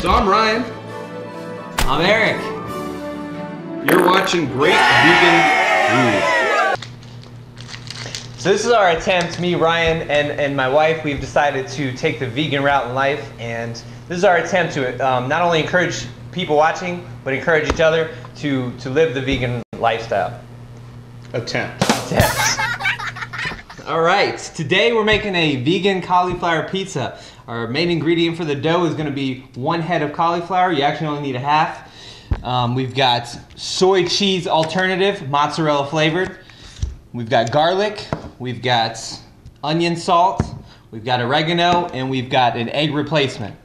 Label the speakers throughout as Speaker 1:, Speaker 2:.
Speaker 1: So I'm Ryan.
Speaker 2: I'm Eric.
Speaker 1: You're watching Great Vegan Food.
Speaker 2: So this is our attempt, me, Ryan, and my wife. We've decided to take the vegan route in life, and this is our attempt to not only encourage people watching, but encourage each other to live the vegan lifestyle.
Speaker 1: Attempt.
Speaker 2: All right, today we're making a vegan cauliflower pizza. Our main ingredient for the dough is going to be 1 head of cauliflower. You actually only need a half. We've got soy cheese alternative, mozzarella flavored. We've got garlic. We've got onion salt. We've got oregano, and we've got an egg replacement.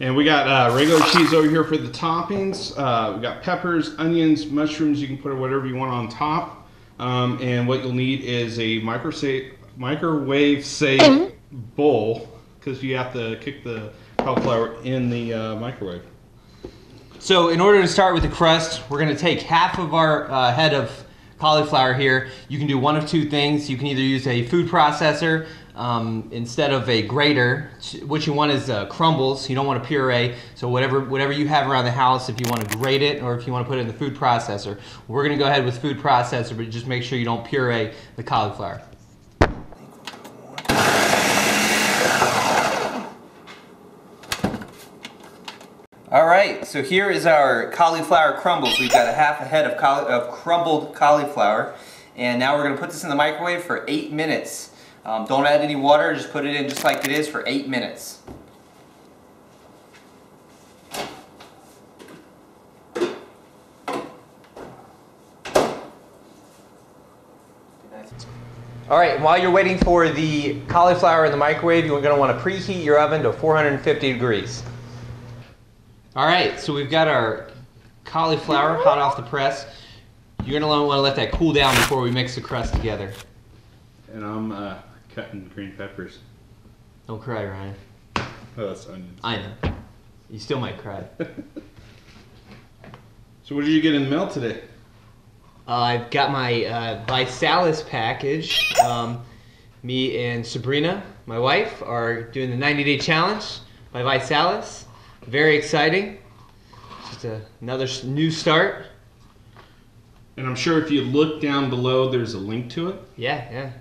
Speaker 1: And we got regular cheese over here for the toppings. We got peppers, onions, mushrooms. You can put whatever you want on top. And what you'll need is a microwave safe bowl, because you have to cook the cauliflower in the microwave.
Speaker 2: So in order to start with the crust, we're going to take half of our head of cauliflower here. You can do one of two things. You can either use a food processor instead of a grater. What you want is crumbles. You don't want a puree. So whatever you have around the house, if you want to grate it or if you want to put it in the food processor. We're going to go ahead with food processor, but just make sure you don't puree the cauliflower. All right, so here is our cauliflower crumbles. We've got a half a head of crumbled cauliflower, and now we're going to put this in the microwave for 8 minutes. Don't add any water, just put it in just like it is for 8 minutes. All right, while you're waiting for the cauliflower in the microwave, you're going to want to preheat your oven to 450 degrees. All right, so we've got our cauliflower hot off the press. You're going to want to let that cool down before we mix the crust together.
Speaker 1: And I'm cutting green peppers.
Speaker 2: Don't cry, Ryan.
Speaker 1: Oh, that's onions.
Speaker 2: I know. You still might cry.
Speaker 1: So what did you get in the mail today?
Speaker 2: I've got my Visalis package. Me and Sabrina, my wife, are doing the 90-day challenge by Visalis. Very exciting. Just another new start.
Speaker 1: And I'm sure if you look down below, there's a link to it.
Speaker 2: Yeah.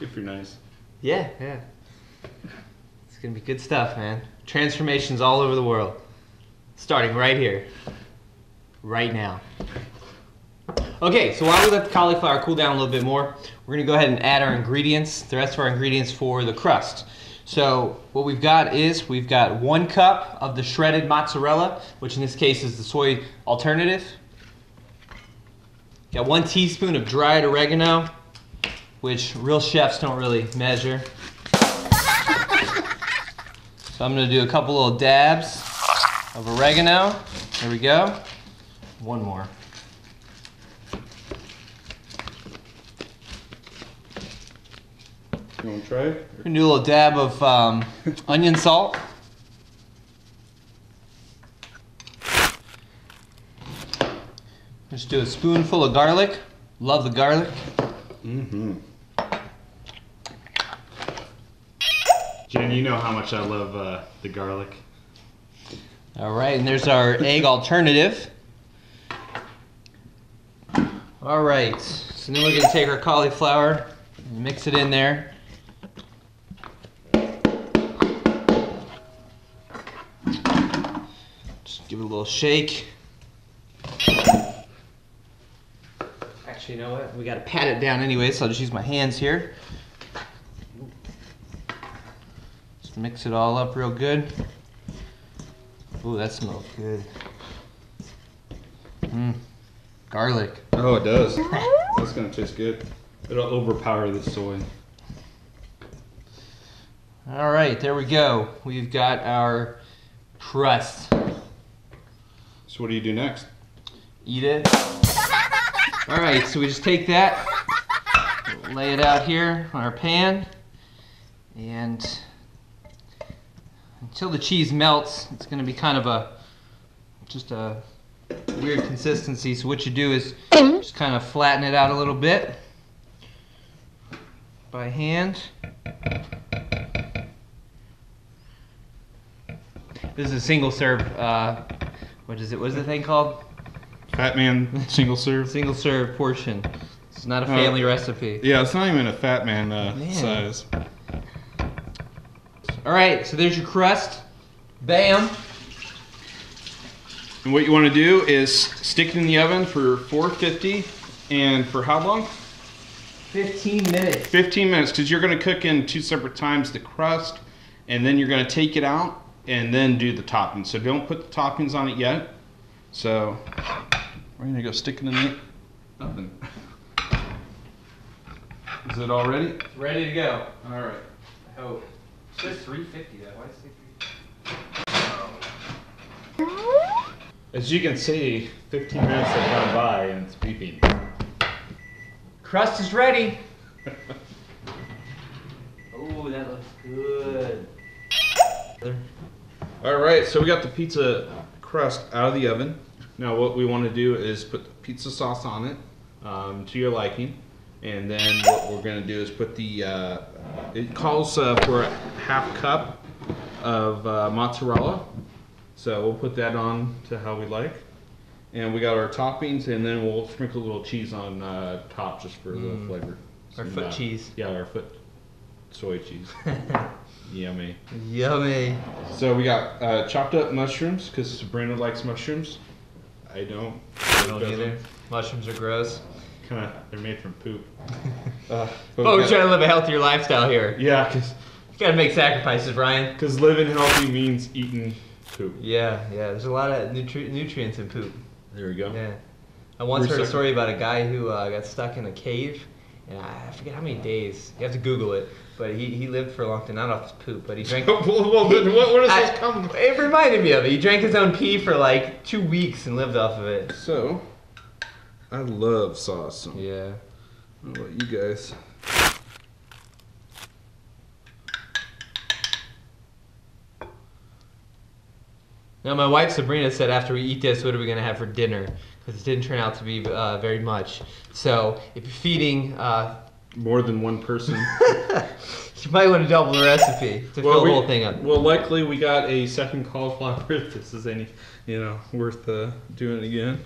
Speaker 1: If you're nice.
Speaker 2: Yeah. It's gonna be good stuff, man. Transformations all over the world. Starting right here. Right now. Okay, so while we let the cauliflower cool down a little bit more, we're gonna go ahead and add our ingredients, the rest of our ingredients for the crust. So what we've got is, we've got 1 cup of the shredded mozzarella, which in this case is the soy alternative. Got 1 teaspoon of dried oregano, which real chefs don't really measure. So I'm gonna do a couple little dabs of oregano. There we go. 1 more.
Speaker 1: You want to try it?
Speaker 2: We're gonna do a little dab of onion salt. Just do a spoonful of garlic. Love the garlic.
Speaker 1: Mm-hmm. Jen, you know how much I love the garlic.
Speaker 2: All right, and there's our egg alternative. All right, so then we're gonna take our cauliflower and mix it in there. Just give it a little shake. Actually, you know what? We gotta pat it down anyway, so I'll just use my hands here. Just mix it all up real good. Ooh, that smells good. Garlic.
Speaker 1: Oh, it does. That's gonna taste good. It'll overpower the soy.
Speaker 2: All right, there we go. We've got our crust.
Speaker 1: So what do you do next?
Speaker 2: Eat it. All right, so we just take that, lay it out here on our pan, and until the cheese melts, it's going to be kind of just a weird consistency. So what you do is just kind of flatten it out a little bit by hand. This is a single serve. What is it? What is the thing called?
Speaker 1: Fat Man single serve.
Speaker 2: Single serve portion. It's not a family recipe.
Speaker 1: Yeah, it's not even a Fat Man, size.
Speaker 2: All right, so there's your crust. Bam.
Speaker 1: And what you want to do is stick it in the oven for 450, and for how long?
Speaker 2: 15 minutes.
Speaker 1: 15 minutes, because you're going to cook in 2 separate times the crust, and then you're going to take it out and then do the toppings. So don't put the toppings on it yet. So we're going to go stick it in the oven. Is it all ready?
Speaker 2: It's ready to go.
Speaker 1: All right.
Speaker 2: I hope. It says 350 though. Why is it 350?
Speaker 3: As you can see, 15 minutes have gone by and it's beeping.
Speaker 2: Crust is ready. Oh, that looks good.
Speaker 1: All right, so we got the pizza crust out of the oven. Now what we want to do is put the pizza sauce on it to your liking. And then what we're going to do is put the, it calls for a half cup of mozzarella. So we'll put that on to how we like. And we got our toppings, and then we'll sprinkle a little cheese on top just for a little flavor.
Speaker 2: Our foot cheese.
Speaker 1: Yeah, our foot soy cheese. Yummy.
Speaker 2: Yummy.
Speaker 1: So we got chopped up mushrooms, because Sabrina likes mushrooms. I don't.
Speaker 2: I don't either. Mushrooms are gross.
Speaker 1: Kind of, they're made from poop.
Speaker 2: But we're trying to live a healthier lifestyle here.
Speaker 1: Yeah, because
Speaker 2: You gotta make sacrifices, Brian.
Speaker 1: living healthy means eating poop.
Speaker 2: Yeah, there's a lot of nutrients in poop.
Speaker 1: There we go.
Speaker 2: Yeah. I once heard a story about a guy who got stuck in a cave, and I forget how many days. You have to Google it. But he lived for a long time, not off his poop, but he drank...
Speaker 1: Where does this come from?
Speaker 2: It reminded me of it. He drank his own pee for like 2 weeks and lived off of it.
Speaker 1: So, I love sauce. So
Speaker 2: Yeah.
Speaker 1: I don't know about you guys.
Speaker 2: Now, my wife Sabrina said after we eat this, what are we going to have for dinner? Because it didn't turn out to be very much. So, if you're feeding...
Speaker 1: More than one person.
Speaker 2: you might want to double the recipe to fill the whole thing up.
Speaker 1: Well, likely we got a second cauliflower if this is any, worth doing it again.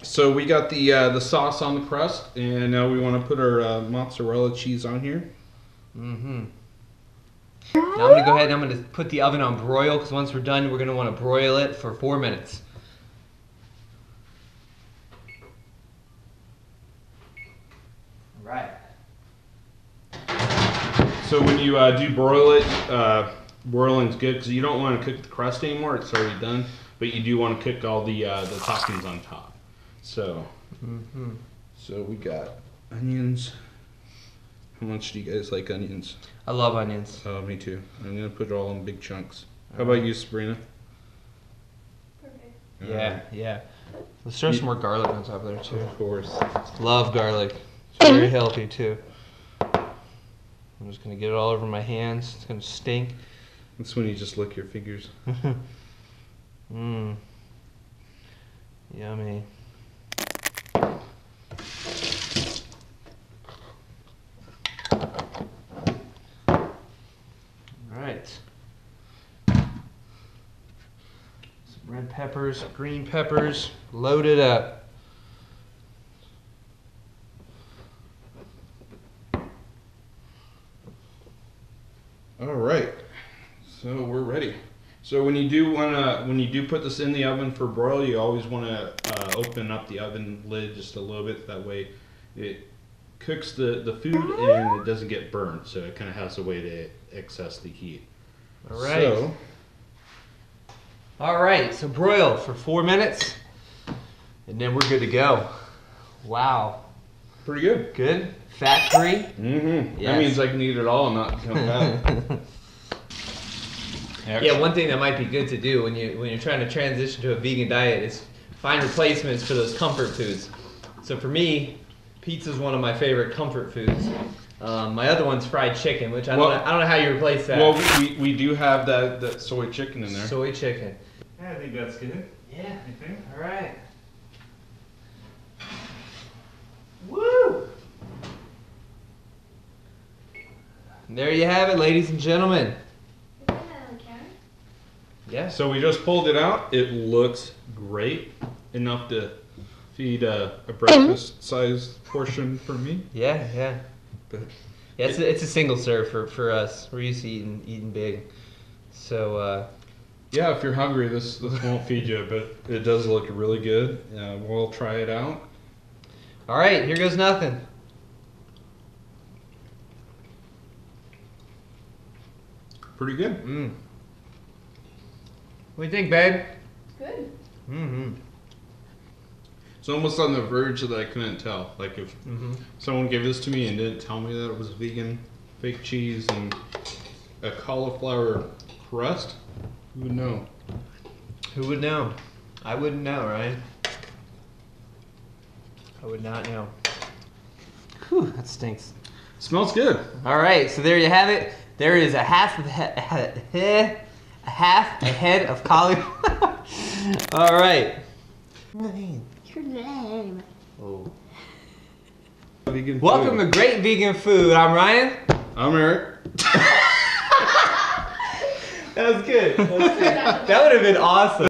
Speaker 1: So we got the sauce on the crust, and now we want to put our mozzarella cheese on here.
Speaker 2: Mm-hmm. Now I'm going to go ahead and I'm going to put the oven on broil, because once we're done, we're going to want to broil it for 4 minutes. Right.
Speaker 1: So when you do broil it, broiling's good because you don't want to cook the crust anymore. It's already done, but you do want to cook all the toppings on top. So, so we got onions. How much do you guys like onions?
Speaker 2: I love onions.
Speaker 1: Oh, me too. I'm gonna put it all in big chunks. How about you, Sabrina?
Speaker 2: Perfect. Yeah. Let's throw some more garlic on top of there too.
Speaker 1: Of course.
Speaker 2: Love garlic. It's very healthy too. I'm just gonna get it all over my hands. It's gonna stink.
Speaker 1: That's when you just lick your fingers.
Speaker 2: Mmm. Yummy. Alright. Some red peppers, green peppers, load it up.
Speaker 1: All right, so we're ready. So when you do put this in the oven for broil, you always want to open up the oven lid just a little bit. That way, it cooks the food and it doesn't get burnt. So it kind of has a way to access the heat.
Speaker 2: All right. All right. So broil for 4 minutes, and then we're good to go. Wow.
Speaker 1: Pretty good.
Speaker 2: Good. Fat free.
Speaker 1: Mm-hmm.
Speaker 2: Yes.
Speaker 1: That means I can eat it all and not become fat.
Speaker 2: Yeah, one thing that might be good to do when you're trying to transition to a vegan diet is find replacements for those comfort foods. So for me, pizza is one of my favorite comfort foods. My other one's fried chicken, which I don't know how you replace that.
Speaker 1: Well, we do have that soy chicken in there.
Speaker 2: Soy chicken.
Speaker 3: Yeah, I think that's good.
Speaker 2: Yeah.
Speaker 3: You think?
Speaker 2: All right. Woo! There you have it, ladies and gentlemen. Yeah.
Speaker 1: So we just pulled it out. It looks great, enough to feed a breakfast-sized portion for me.
Speaker 2: Yeah.
Speaker 1: But
Speaker 2: Yeah, it's a single serve for us. We're used to eating big. So
Speaker 1: yeah, if you're hungry, this won't feed you, but it does look really good. We'll try it out.
Speaker 2: all right, here goes nothing.
Speaker 1: Pretty good.
Speaker 2: What do you think, babe?
Speaker 4: Good.
Speaker 2: Mm-hmm.
Speaker 1: It's almost on the verge that I couldn't tell. Like if someone gave this to me and didn't tell me that it was vegan, fake cheese, and a cauliflower crust, who would know?
Speaker 2: Who would know? I wouldn't know, Ryan. I would not know. Whew, that stinks.
Speaker 1: Smells good.
Speaker 2: All right, so there you have it. There is a half a head of cauliflower. All right.
Speaker 4: Your name.
Speaker 2: Oh.
Speaker 1: Vegan
Speaker 2: Welcome
Speaker 1: food.
Speaker 2: to Great Vegan Food. I'm Ryan.
Speaker 1: I'm Eric.
Speaker 2: That was good. That would have been awesome.